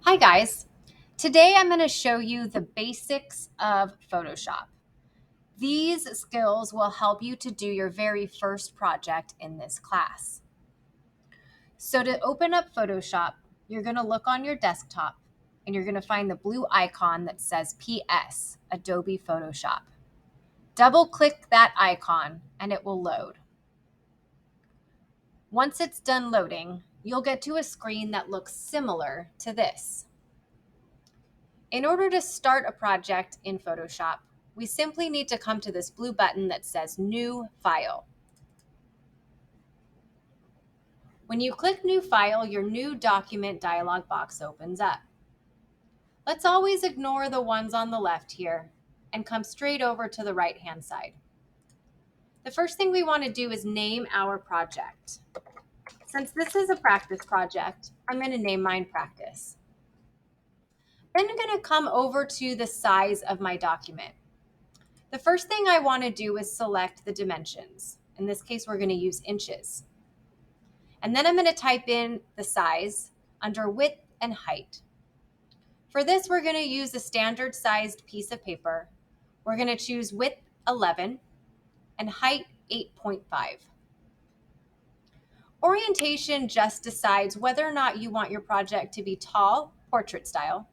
Hi guys. Today I'm going to show you the basics of Photoshop. These skills will help you to do your very first project in this class. So to open up Photoshop, you're going to look on your desktop and you're going to find the blue icon that says PS, Adobe Photoshop. Double click that icon and it will load. Once it's done loading, you'll get to a screen that looks similar to this. In order to start a project in Photoshop, we simply need to come to this blue button that says New File. When you click New File, your New Document dialog box opens up. Let's always ignore the ones on the left here and come straight over to the right-hand side. The first thing we want to do is name our project. Since this is a practice project, I'm going to name mine Practice. Then I'm going to come over to the size of my document. The first thing I want to do is select the dimensions. In this case, we're going to use inches. And then I'm going to type in the size under width and height. For this, we're going to use a standard sized piece of paper. We're going to choose width 11 and height 8.5. Orientation just decides whether or not you want your project to be tall, portrait style,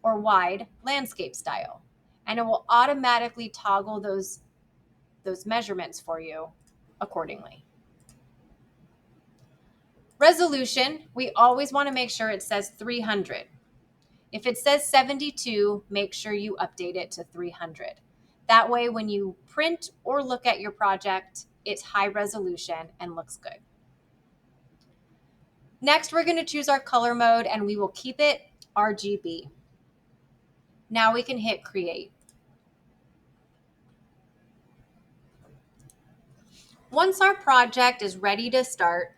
or wide, landscape style. And it will automatically toggle those measurements for you accordingly. Resolution, we always want to make sure it says 300. If it says 72, make sure you update it to 300. That way, when you print or look at your project, it's high resolution and looks good. Next, we're going to choose our color mode and we will keep it RGB. Now we can hit create. Once our project is ready to start,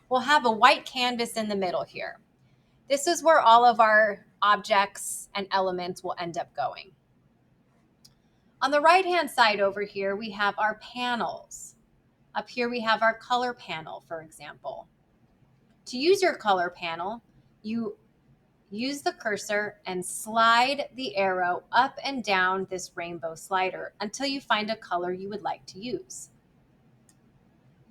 we'll have a white canvas in the middle here. This is where all of our objects and elements will end up going. On the right-hand side over here, we have our panels. Up here, we have our color panel, for example. To use your color panel, you use the cursor and slide the arrow up and down this rainbow slider until you find a color you would like to use.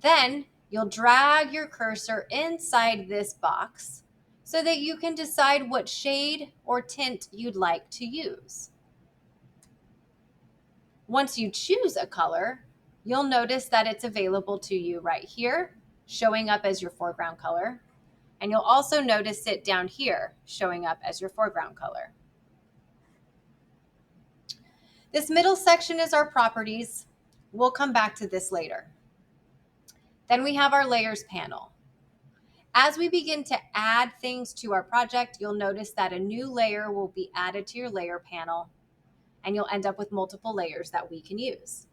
Then you'll drag your cursor inside this box so that you can decide what shade or tint you'd like to use. Once you choose a color, you'll notice that it's available to you right here, showing up as your foreground color. And you'll also notice it down here, showing up as your foreground color. This middle section is our properties. We'll come back to this later. Then we have our layers panel. As we begin to add things to our project, you'll notice that a new layer will be added to your layer panel, and you'll end up with multiple layers that we can use.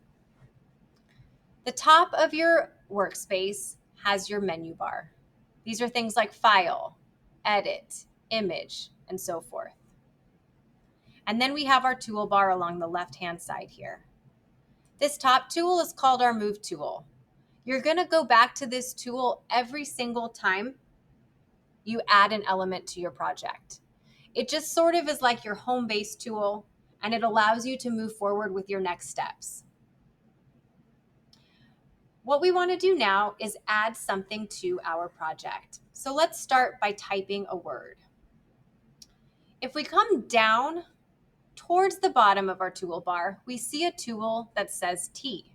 The top of your workspace has your menu bar. These are things like File, Edit, Image, and so forth. And then we have our toolbar along the left-hand side here. This top tool is called our Move tool. You're going to go back to this tool every single time you add an element to your project. It just sort of is like your home base tool, and it allows you to move forward with your next steps. What we want to do now is add something to our project. So let's start by typing a word. If we come down towards the bottom of our toolbar, we see a tool that says T.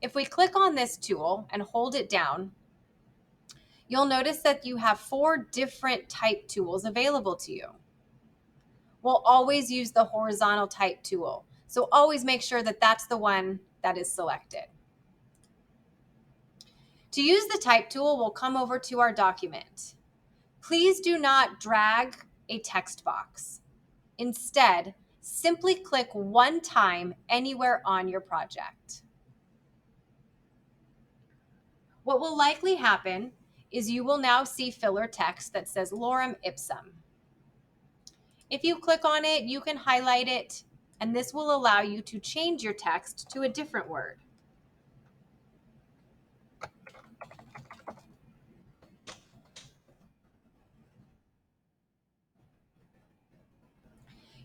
If we click on this tool and hold it down, you'll notice that you have 4 different type tools available to you. We'll always use the horizontal type tool, so always make sure that that's the one that is selected. To use the type tool, we'll come over to our document. Please do not drag a text box. Instead, simply click one time anywhere on your project. What will likely happen is you will now see filler text that says Lorem Ipsum. If you click on it, you can highlight it, and this will allow you to change your text to a different word.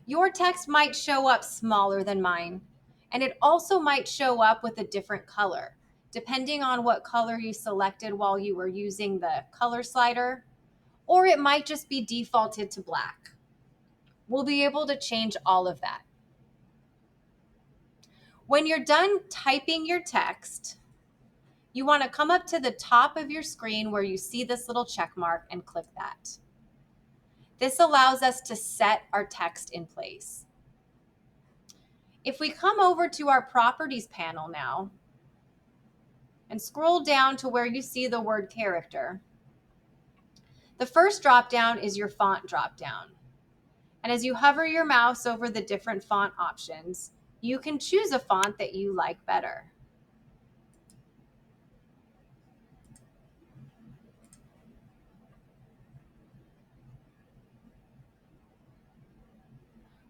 Your text might show up smaller than mine, and it also might show up with a different color, depending on what color you selected while you were using the color slider, or it might just be defaulted to black. We'll be able to change all of that. When you're done typing your text, you want to come up to the top of your screen where you see this little check mark and click that. This allows us to set our text in place. If we come over to our properties panel now and scroll down to where you see the word character, the first drop down is your font drop down. And as you hover your mouse over the different font options, you can choose a font that you like better.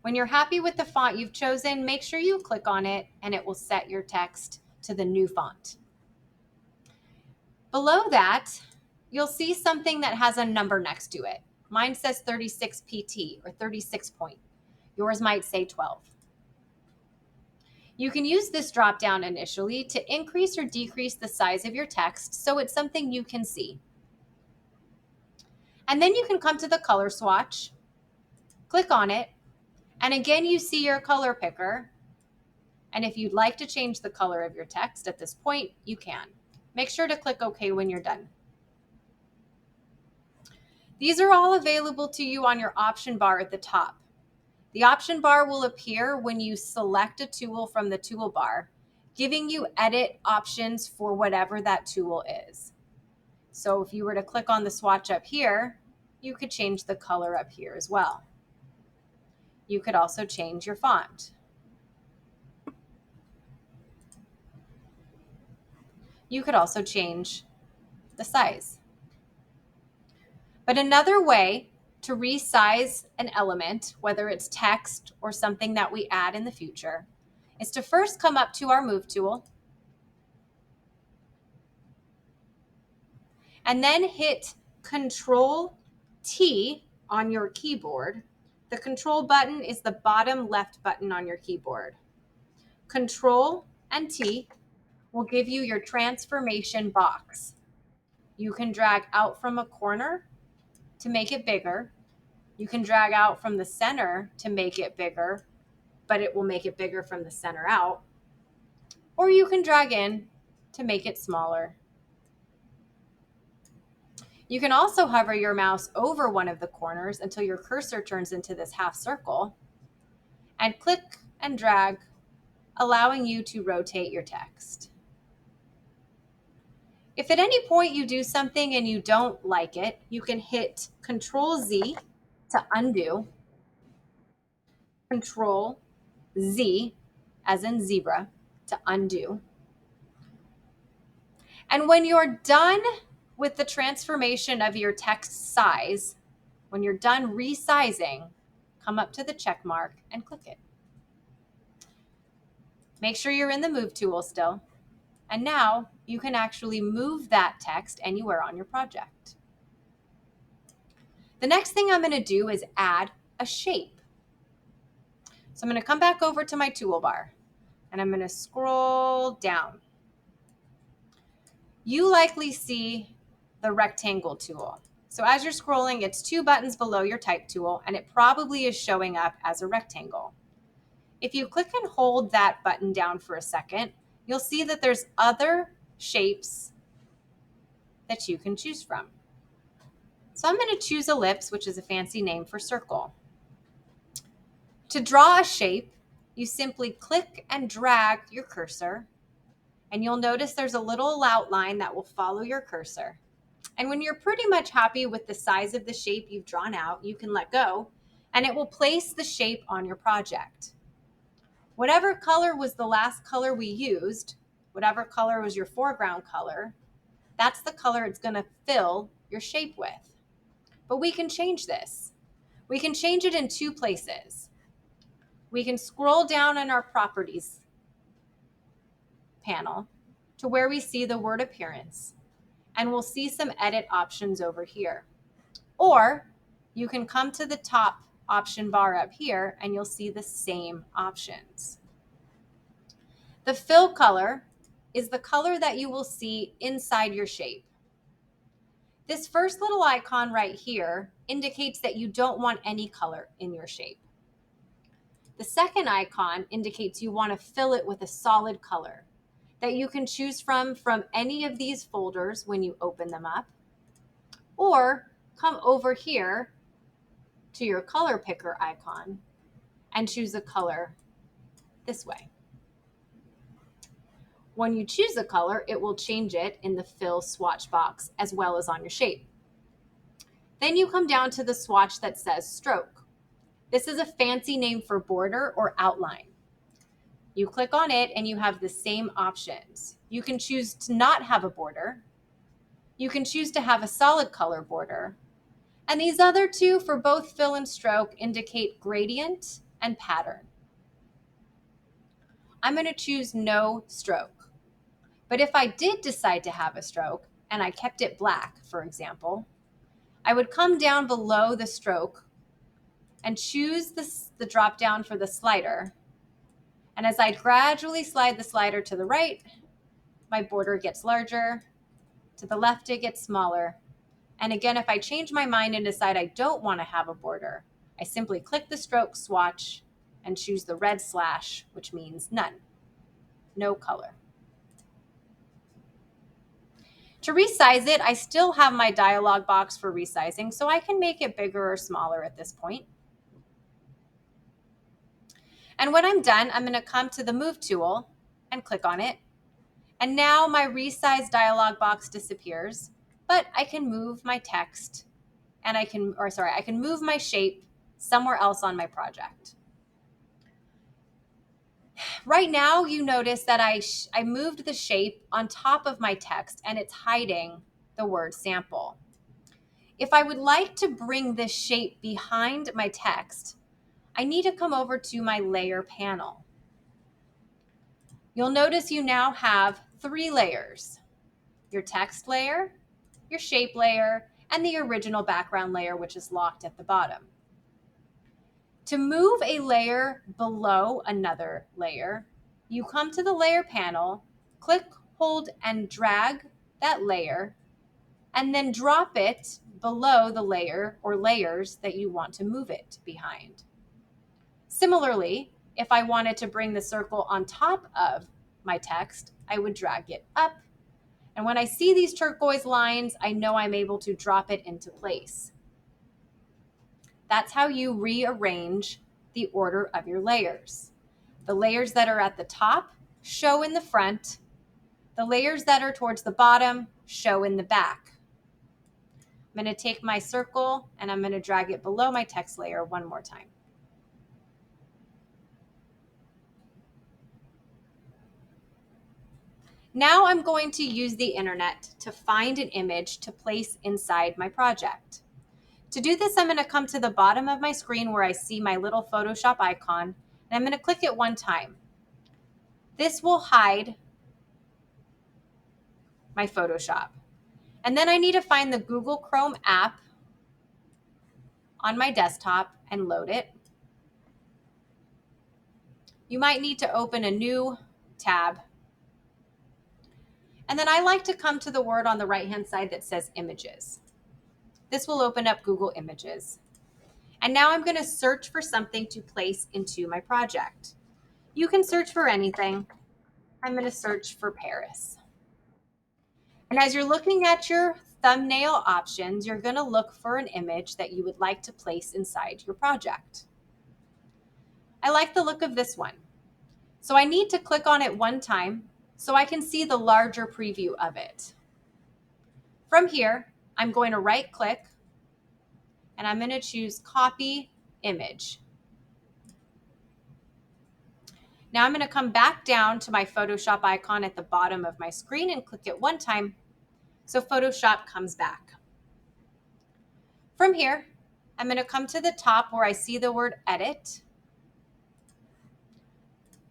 When you're happy with the font you've chosen, make sure you click on it and it will set your text to the new font. Below that, you'll see something that has a number next to it. Mine says 36 PT or 36 point. Yours might say 12. You can use this drop down initially to increase or decrease the size of your text so it's something you can see. And then you can come to the color swatch, click on it, and again you see your color picker. And if you'd like to change the color of your text at this point, you can. Make sure to click OK when you're done. These are all available to you on your option bar at the top. The option bar will appear when you select a tool from the toolbar, giving you edit options for whatever that tool is. So if you were to click on the swatch up here, you could change the color up here as well. You could also change your font. You could also change the size. But another way to resize an element, whether it's text or something that we add in the future, is to first come up to our Move tool and then hit Control T on your keyboard. The Control button is the bottom left button on your keyboard. Control and T will give you your transformation box. You can drag out from a corner to make it bigger. You can drag out from the center to make it bigger, but it will make it bigger from the center out. Or you can drag in to make it smaller. You can also hover your mouse over one of the corners until your cursor turns into this half circle and click and drag, allowing you to rotate your text. If at any point you do something and you don't like it, you can hit Control Z to undo, Control Z as in zebra to undo. And when you're done with the transformation of your text size, when you're done resizing, come up to the check mark and click it. Make sure you're in the Move tool still. And now you can actually move that text anywhere on your project. The next thing I'm going to do is add a shape. So I'm going to come back over to my toolbar and I'm going to scroll down. You likely see the rectangle tool. So as you're scrolling, it's 2 buttons below your type tool and it probably is showing up as a rectangle. If you click and hold that button down for a second, you'll see that there's other shapes that you can choose from. So I'm going to choose ellipse, which is a fancy name for circle. To draw a shape, you simply click and drag your cursor, and you'll notice there's a little outline that will follow your cursor. And when you're pretty much happy with the size of the shape you've drawn out, you can let go, and it will place the shape on your project. Whatever color was the last color we used, whatever color was your foreground color, that's the color it's going to fill your shape with. But we can change this. We can change it in 2 places. We can scroll down in our properties panel to where we see the word appearance, and we'll see some edit options over here. Or you can come to the top option bar up here and you'll see the same options. The fill color is the color that you will see inside your shape. This first little icon right here indicates that you don't want any color in your shape. The second icon indicates you want to fill it with a solid color that you can choose from any of these folders when you open them up, or come over here to your color picker icon and choose a color this way. When you choose a color, it will change it in the fill swatch box as well as on your shape. Then you come down to the swatch that says stroke. This is a fancy name for border or outline. You click on it and you have the same options. You can choose to not have a border. You can choose to have a solid color border. And these other two for both fill and stroke indicate gradient and pattern. I'm going to choose no stroke. But if I did decide to have a stroke and I kept it black, for example, I would come down below the stroke and choose the drop down for the slider. And as I gradually slide the slider to the right, my border gets larger. To the left, it gets smaller. And again, if I change my mind and decide I don't want to have a border, I simply click the stroke swatch and choose the red slash, which means none, no color. To resize it, I still have my dialog box for resizing, so I can make it bigger or smaller at this point. And when I'm done, I'm going to come to the Move tool and click on it. And now my resize dialog box disappears, but I can move my text and I can move my shape somewhere else on my project. Right now, you notice that I moved the shape on top of my text and it's hiding the word sample. If I would like to bring this shape behind my text, I need to come over to my layer panel. You'll notice you now have 3 layers: your text layer, your shape layer, and the original background layer, which is locked at the bottom. To move a layer below another layer, you come to the layer panel, click, hold, and drag that layer, and then drop it below the layer or layers that you want to move it behind. Similarly, if I wanted to bring the circle on top of my text, I would drag it up. And when I see these turquoise lines, I know I'm able to drop it into place. That's how you rearrange the order of your layers. The layers that are at the top show in the front. The layers that are towards the bottom show in the back. I'm going to take my circle and I'm going to drag it below my text layer one more time. Now I'm going to use the internet to find an image to place inside my project. To do this, I'm going to come to the bottom of my screen where I see my little Photoshop icon, and I'm going to click it one time. This will hide my Photoshop. And then I need to find the Google Chrome app on my desktop and load it. You might need to open a new tab. And then I like to come to the word on the right-hand side that says Images. This will open up Google Images. And now I'm going to search for something to place into my project. You can search for anything. I'm going to search for Paris. And as you're looking at your thumbnail options, you're going to look for an image that you would like to place inside your project. I like the look of this one. So I need to click on it one time so I can see the larger preview of it. From here, I'm going to right click and I'm going to choose Copy Image. Now I'm going to come back down to my Photoshop icon at the bottom of my screen and click it one time so Photoshop comes back. From here, I'm going to come to the top where I see the word Edit.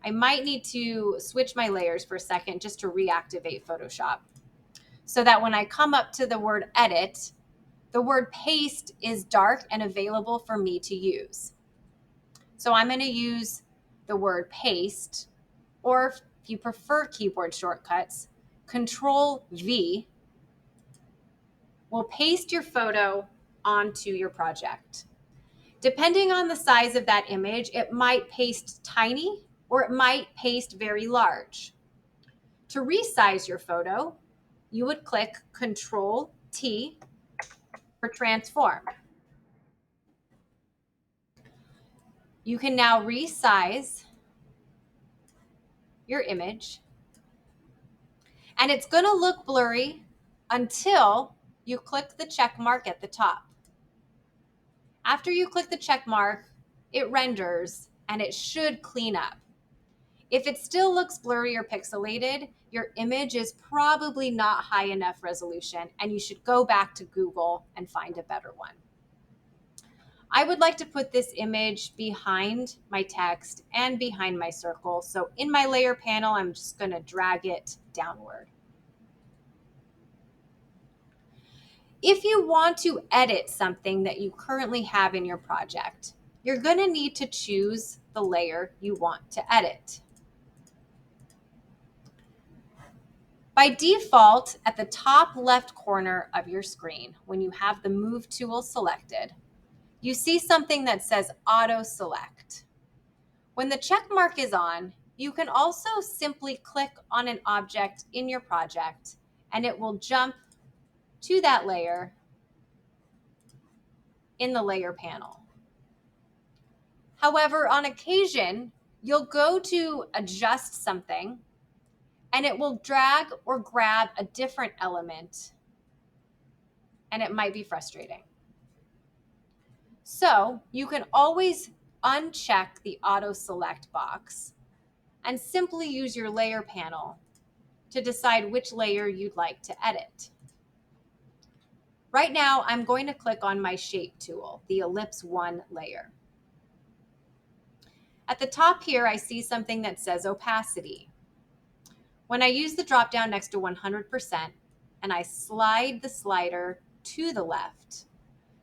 I might need to switch my layers for a second just to reactivate Photoshop so that when I come up to the word Edit, The word paste is dark and available for me to use. So I'm going to use the word paste, or if you prefer keyboard shortcuts, Control V will paste your photo onto your project. Depending on the size of that image, it might paste tiny or it might paste very large. To resize your photo, you would click Control T for transform. You can now resize your image, and it's going to look blurry until you click the check mark at the top. After you click the check mark, it renders and it should clean up. If it still looks blurry or pixelated, your image is probably not high enough resolution and you should go back to Google and find a better one. I would like to put this image behind my text and behind my circle. So in my layer panel, I'm just going to drag it downward. If you want to edit something that you currently have in your project, you're going to need to choose the layer you want to edit. By default, at the top left corner of your screen, when you have the Move tool selected, you see something that says Auto Select. When the check mark is on, you can also simply click on an object in your project and it will jump to that layer in the layer panel. However, on occasion, you'll go to adjust something and it will drag or grab a different element, and it might be frustrating. So you can always uncheck the auto select box and simply use your layer panel to decide which layer you'd like to edit. Right now, I'm going to click on my shape tool, the ellipse 1 layer. At the top here, I see something that says opacity. When I use the drop down next to 100% and I slide the slider to the left,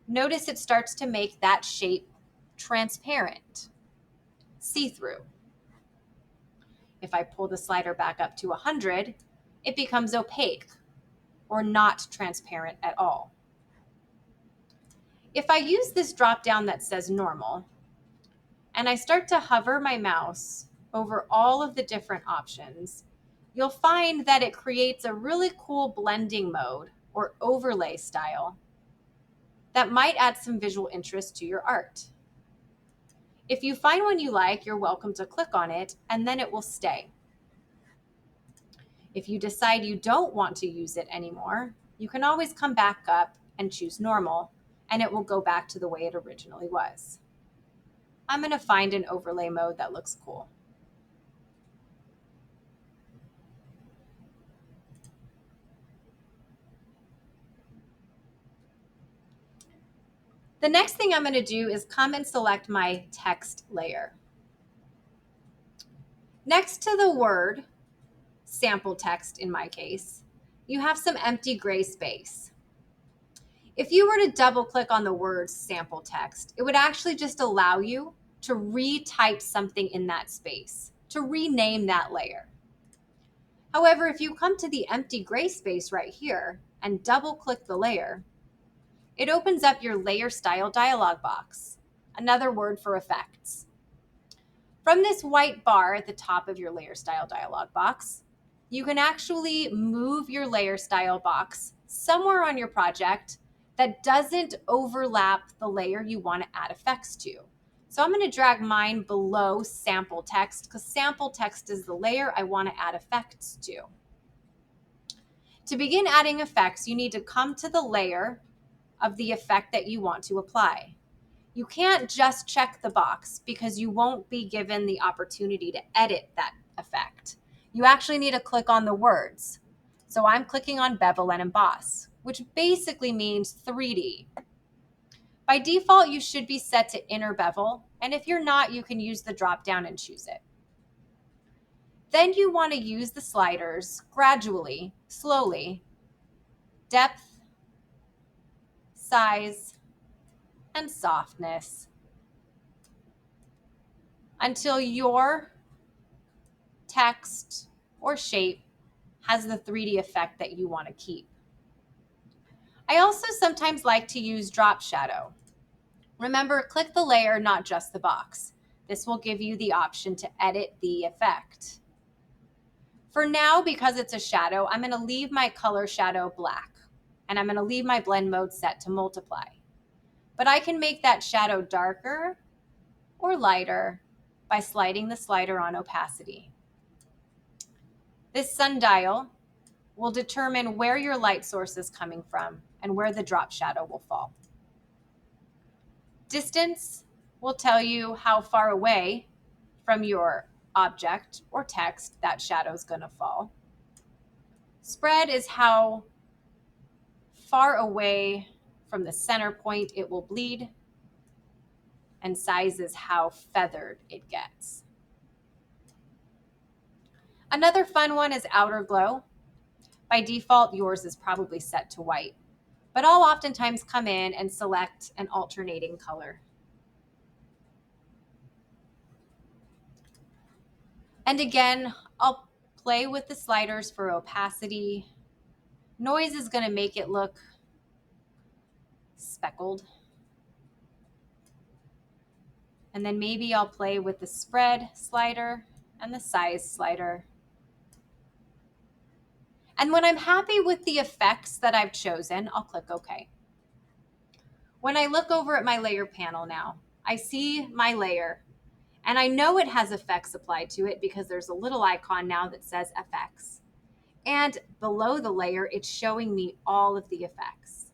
notice it starts to make that shape transparent, see-through. If I pull the slider back up to 100, it becomes opaque or not transparent at all. If I use this drop down that says normal, and I start to hover my mouse over all of the different options, you'll find that it creates a really cool blending mode or overlay style that might add some visual interest to your art. If you find one you like, you're welcome to click on it and then it will stay. If you decide you don't want to use it anymore, you can always come back up and choose normal and it will go back to the way it originally was. I'm going to find an overlay mode that looks cool. The next thing I'm going to do is come and select my text layer. Next to the word, sample text in my case, you have some empty gray space. If you were to double click on the word sample text, it would actually just allow you to retype something in that space, to rename that layer. However, if you come to the empty gray space right here and double click the layer, it opens up your layer style dialog box, another word for effects. From this white bar at the top of your layer style dialog box, you can actually move your layer style box somewhere on your project that doesn't overlap the layer you want to add effects to. So I'm going to drag mine below sample text because sample text is the layer I want to add effects to. To begin adding effects, you need to come to the layer of the effect that you want to apply. You can't just check the box because you won't be given the opportunity to edit that effect. You actually need to click on the words. So I'm clicking on bevel and emboss, which basically means 3D. By default, you should be set to inner bevel, and if you're not, you can use the drop down and choose it. Then you want to use the sliders gradually, slowly, depth, size, and softness until your text or shape has the 3D effect that you want to keep. I also sometimes like to use drop shadow. Remember, click the layer, not just the box. This will give you the option to edit the effect. For now, because it's a shadow, I'm going to leave my color shadow black, and I'm going to leave my blend mode set to multiply. But I can make that shadow darker or lighter by sliding the slider on opacity. This sundial will determine where your light source is coming from and where the drop shadow will fall. Distance will tell you how far away from your object or text that shadow is going to fall. Spread is how far away from the center point it will bleed, and size is how feathered it gets. Another fun one is outer glow. By default, yours is probably set to white, but I'll oftentimes come in and select an alternating color. And again, I'll play with the sliders for opacity. Noise is going to make it look speckled. And then maybe I'll play with the spread slider and the size slider. And when I'm happy with the effects that I've chosen, I'll click OK. When I look over at my layer panel now, I see my layer, and I know it has effects applied to it because there's a little icon now that says effects. And below the layer, it's showing me all of the effects.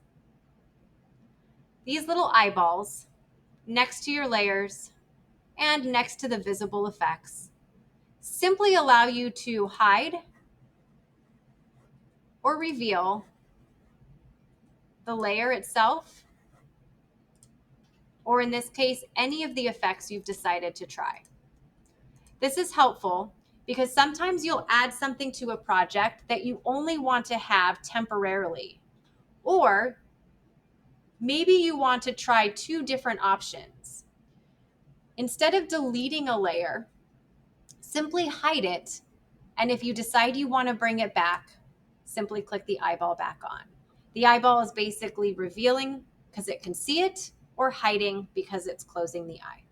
These little eyeballs next to your layers and next to the visible effects simply allow you to hide or reveal the layer itself, or in this case, any of the effects you've decided to try. This is helpful because sometimes you'll add something to a project that you only want to have temporarily, or maybe you want to try 2 different options. Instead of deleting a layer, simply hide it, and if you decide you want to bring it back, simply click the eyeball back on. The eyeball is basically revealing because it can see it, or hiding because it's closing the eye.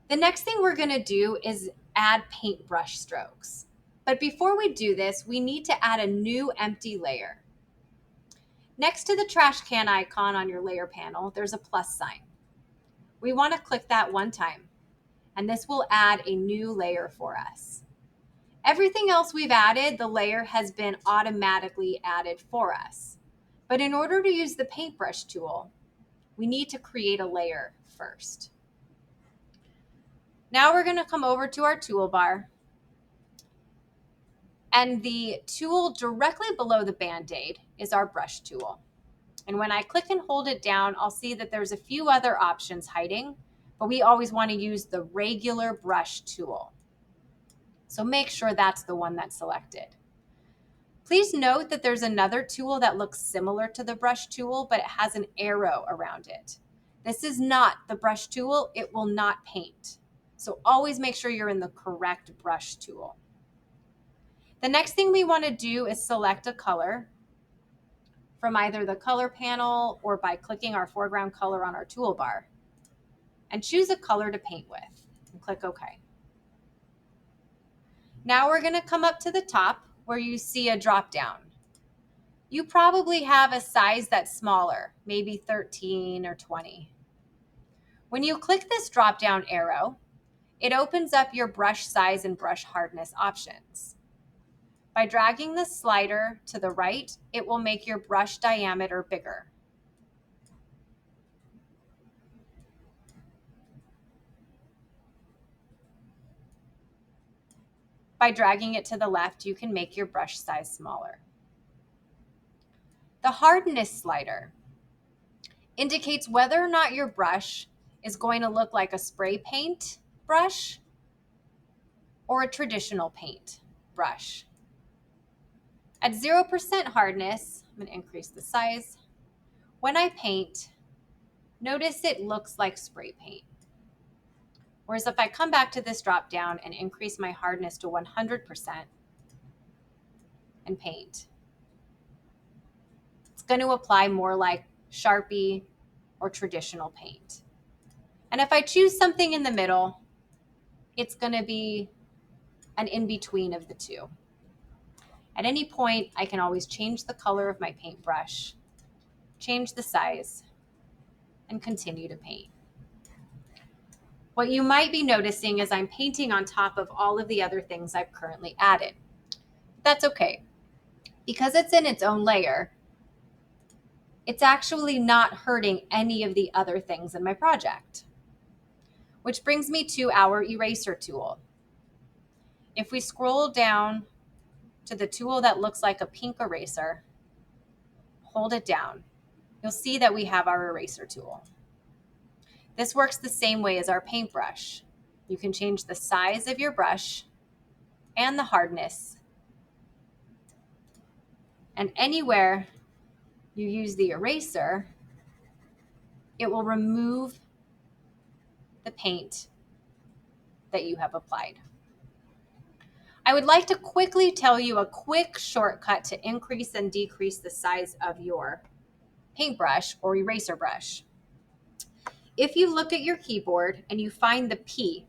The next thing we're going to do is add paintbrush strokes. But before we do this, we need to add a new empty layer. Next to the trash can icon on your layer panel, there's a plus sign. We want to click that one time, and this will add a new layer for us. Everything else we've added, the layer has been automatically added for us. But in order to use the paintbrush tool, we need to create a layer first. Now we're going to come over to our toolbar, and the tool directly below the Band-Aid is our brush tool. And when I click and hold it down, I'll see that there's a few other options hiding, but we always want to use the regular brush tool. So make sure that's the one that's selected. Please note that there's another tool that looks similar to the brush tool, but it has an arrow around it. This is not the brush tool. It will not paint. So always make sure you're in the correct brush tool. The next thing we want to do is select a color from either the color panel or by clicking our foreground color on our toolbar, and choose a color to paint with, and click OK. Now we're going to come up to the top where you see a drop down. You probably have a size that's smaller, maybe 13 or 20. When you click this drop down arrow, it opens up your brush size and brush hardness options. By dragging the slider to the right, it will make your brush diameter bigger. By dragging it to the left, you can make your brush size smaller. The hardness slider indicates whether or not your brush is going to look like a spray paint brush or a traditional paint brush. At 0% hardness, I'm going to increase the size. When I paint, notice it looks like spray paint. Whereas if I come back to this drop down and increase my hardness to 100% and paint, it's going to apply more like Sharpie or traditional paint. And if I choose something in the middle, it's going to be an in-between of the two. At any point, I can always change the color of my paintbrush, change the size, and continue to paint. What you might be noticing is I'm painting on top of all of the other things I've currently added. That's okay. Because it's in its own layer, it's actually not hurting any of the other things in my project. Which brings me to our eraser tool. If we scroll down to the tool that looks like a pink eraser, hold it down, you'll see that we have our eraser tool. This works the same way as our paintbrush. You can change the size of your brush and the hardness. And anywhere you use the eraser, it will remove the paint that you have applied. I would like to quickly tell you a quick shortcut to increase and decrease the size of your paintbrush or eraser brush. If you look at your keyboard and you find the P,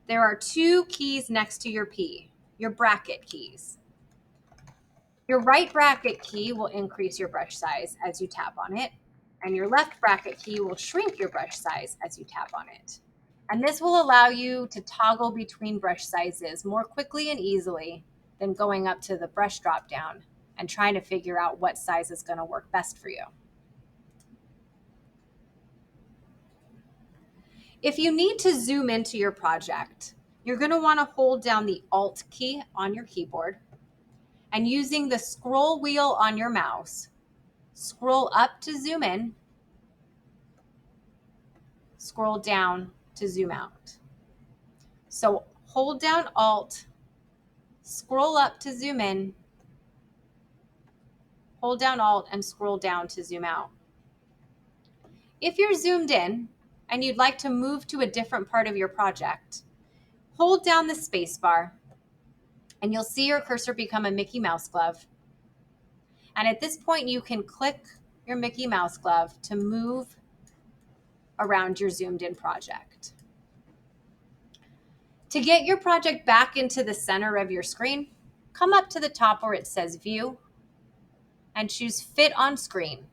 there are two keys next to your P, your bracket keys. Your right bracket key will increase your brush size as you tap on it, and your left bracket key will shrink your brush size as you tap on it. And this will allow you to toggle between brush sizes more quickly and easily than going up to the brush drop down and trying to figure out what size is going to work best for you. If you need to zoom into your project, you're going to want to hold down the Alt key on your keyboard, and using the scroll wheel on your mouse, scroll up to zoom in, scroll down to zoom out. So hold down Alt, scroll up to zoom in, hold down Alt and scroll down to zoom out. If you're zoomed in and you'd like to move to a different part of your project, hold down the space bar and you'll see your cursor become a Mickey Mouse glove. And at this point, you can click your Mickey Mouse glove to move around your zoomed in project. To get your project back into the center of your screen, come up to the top where it says View and choose Fit on Screen.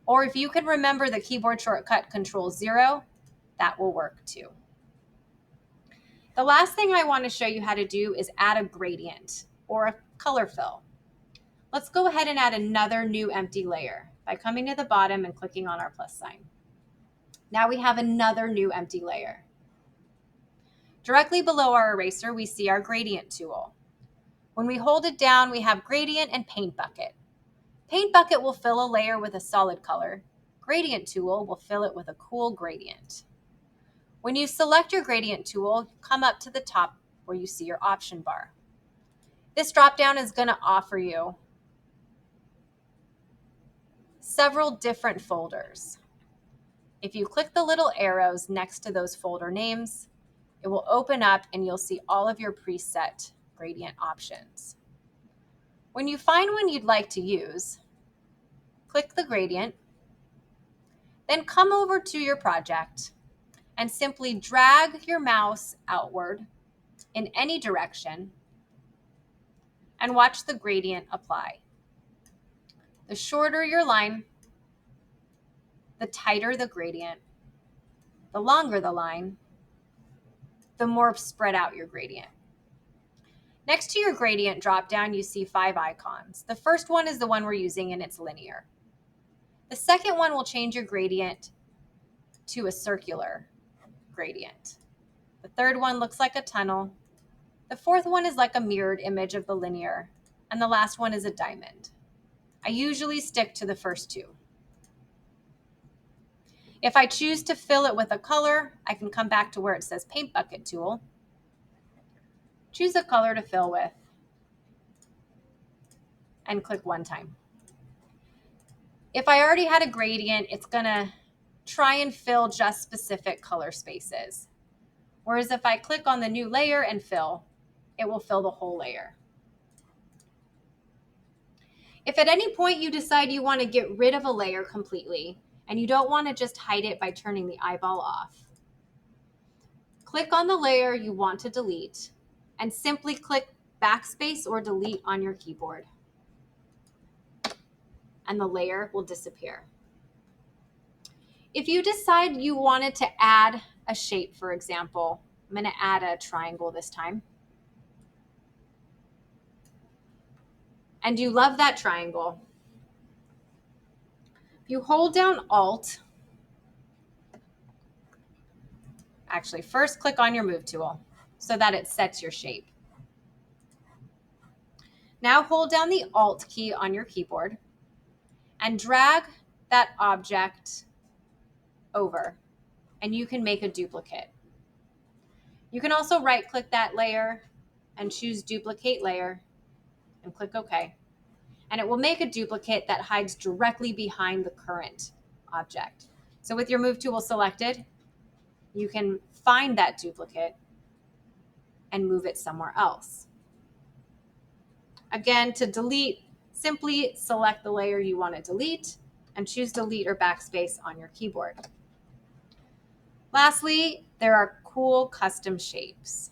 Or if you can remember the keyboard shortcut Control-0, that will work too. The last thing I want to show you how to do is add a gradient or a color fill. Let's go ahead and add another new empty layer by coming to the bottom and clicking on our plus sign. Now we have another new empty layer. Directly below our eraser, we see our gradient tool. When we hold it down, we have gradient and paint bucket. Paint bucket will fill a layer with a solid color. Gradient tool will fill it with a cool gradient. When you select your gradient tool, come up to the top where you see your option bar. This dropdown is going to offer you several different folders. If you click the little arrows next to those folder names, it will open up and you'll see all of your preset gradient options. When you find one you'd like to use, click the gradient, then come over to your project and simply drag your mouse outward in any direction and watch the gradient apply. The shorter your line, the tighter the gradient. The longer the line, the more spread out your gradient. Next to your gradient dropdown, you see 5 icons. The first one is the one we're using and it's linear. The second one will change your gradient to a circular gradient. The third one looks like a tunnel. The fourth one is like a mirrored image of the linear. And the last one is a diamond. I usually stick to the first two. If I choose to fill it with a color, I can come back to where it says Paint Bucket tool, choose a color to fill with, and click one time. If I already had a gradient, it's going to try and fill just specific color spaces. Whereas if I click on the new layer and fill, it will fill the whole layer. If at any point you decide you want to get rid of a layer completely and you don't want to just hide it by turning the eyeball off, click on the layer you want to delete and simply click backspace or delete on your keyboard, and the layer will disappear. If you decide you wanted to add a shape, for example, I'm going to add a triangle this time, and you love that triangle, you hold down Alt. Actually, first click on your Move tool so that it sets your shape. Now hold down the Alt key on your keyboard and drag that object over, and you can make a duplicate. You can also right-click that layer and choose Duplicate Layer and click OK. And it will make a duplicate that hides directly behind the current object. So with your Move tool selected, you can find that duplicate and move it somewhere else. Again, to delete, simply select the layer you want to delete and choose Delete or Backspace on your keyboard. Lastly, there are cool custom shapes.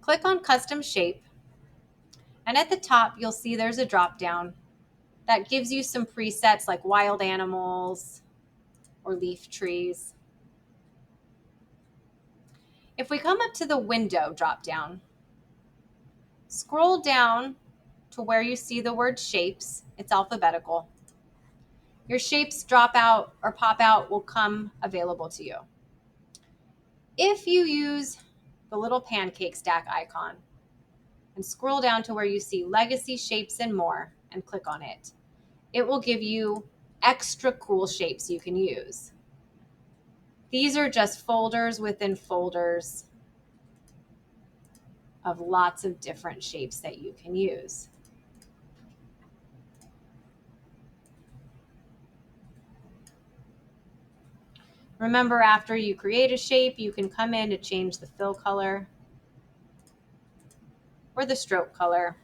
Click on Custom Shape, and at the top, you'll see there's a drop-down that gives you some presets like wild animals or leaf trees. If we come up to the Window drop-down, scroll down to where you see the word Shapes. It's alphabetical. Your shapes drop out or pop out will come available to you. If you use the little pancake stack icon and scroll down to where you see Legacy Shapes and More and click on it, it will give you extra cool shapes you can use. These are just folders within folders of lots of different shapes that you can use. Remember, after you create a shape, you can come in to change the fill color or the stroke color.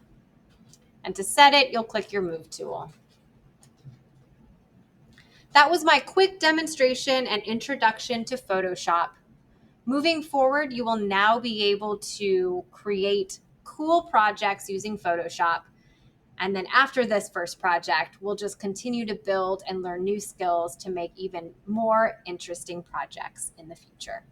And to set it, you'll click your Move tool. That was my quick demonstration and introduction to Photoshop. Moving forward, you will now be able to create cool projects using Photoshop. And then after this first project, we'll just continue to build and learn new skills to make even more interesting projects in the future.